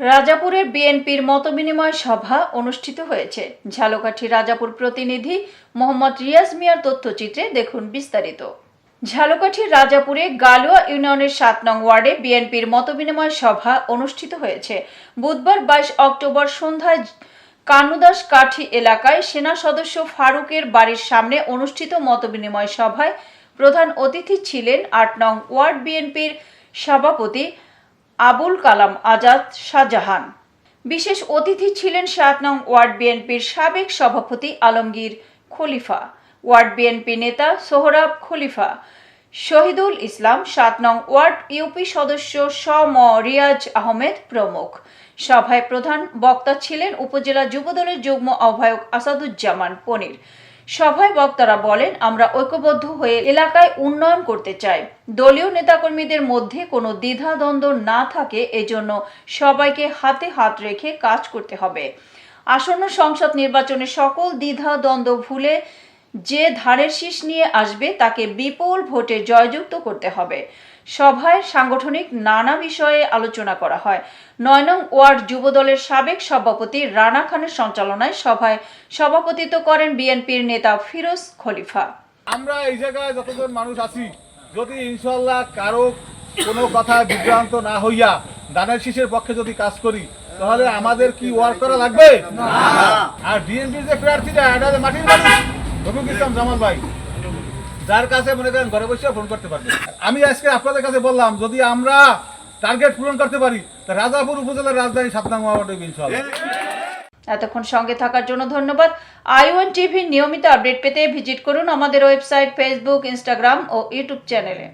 রাজাপুরের বিএনপির মতবিনিময় সভা অনুষ্ঠিত হয়েছে। ঝালকাঠি রাজাপুর প্রতিনিধি মোহাম্মদ রিয়াজ মিয়ার তথ্যচিত্রে দেখুন বিস্তারিত। ঝালকাঠির রাজাপুরে গালুয়া ইউনিয়নের ৭ নং ওয়ার্ডে বিএনপির মতবিনিময় সভা অনুষ্ঠিত হয়েছে। বুধবার ২২ অক্টোবর সন্ধ্যায় কানুদাস কাঠি এলাকায় সেনা সদস্য ফারুকের বাড়ির সামনে অনুষ্ঠিত মতবিনিময় সভায় প্রধান অতিথি ছিলেন ৮ নং ওয়ার্ড বিএনপির সভাপতি আবুল কালাম আজাদ শাহজাহান। বিশেষ অতিথি ছিলেন ৭ নং ওয়ার্ড বিএনপির সাবেক সভাপতি আলমগীর খলিফা, ওয়ার্ড বিএনপি নেতা সোহরাব খলিফা, শহীদুল ইসলাম, ৭ নং ওয়ার্ড ইউপি সদস্য ম রিয়াজ আহমেদ প্রমুখ। সভায় প্রধান বক্তা ছিলেন উপজেলা যুবদলের যুগ্ম আহ্বায়ক আসাদুজ্জামান পনির। সভায় বক্তারা বলেন, আমরা ঐক্যবদ্ধ হয়ে এলাকায় উন্নয়ন করতে চাই। দলীয় নেতাকর্মীদের মধ্যে কোনো দ্বিধাদ্বন্দ্ব না থাকে, এজন্য সবাইকে হাতে হাত রেখে কাজ করতে হবে। আসন্ন সংসদ নির্বাচনে সকল দ্বিধাদ্বন্দ্ব ভুলে যে ধানের শীষ নিয়ে আসবে তাকে বিপুল ভোটে জয়যুক্ত করতে হবে। সভায় সাংগঠনিক নানা বিষয়ে আলোচনা করা হয়। ৯ নং ওয়ার্ড যুবদলের সাবেক সভাপতি রানা খানের সঞ্চালনায় সভায় সভাপতিত্ব করেন বিএনপির নেতা ফিরোজ খলিফা। আমরা এই জায়গায় যতজন মানুষ আছি, যদি ইনশাল্লাহ কারো কোনো কথা বিভ্রান্ত না হইয়া ধানের শীষের পক্ষে যদি কাজ করি, তাহলে আমাদের কি ওয়ার্ক করা লাগবে না। আর বিএনপির যে প্রার্থীটা এটা মাটির মানুষ রফিক ইসলাম জামাল ভাই, যার কাছে মনে করেন ঘরে বসে ফোন করতে পারবে। আমি আজকে আপনাদের কাছে বললাম, যদি আমরা টার্গেট পূরণ করতে পারি, তা রাজাপুর উপজেলার রাজধানী ৭ নং ওয়ার্ডে ইনশাআল্লাহ। এতক্ষণ সঙ্গে থাকার জন্য ধন্যবাদ। i1 টিভির নিয়মিত আপডেট পেতে ভিজিট করুন আমাদের ওয়েবসাইট, ফেসবুক, ইনস্টাগ্রাম ও ইউটিউব চ্যানেলে।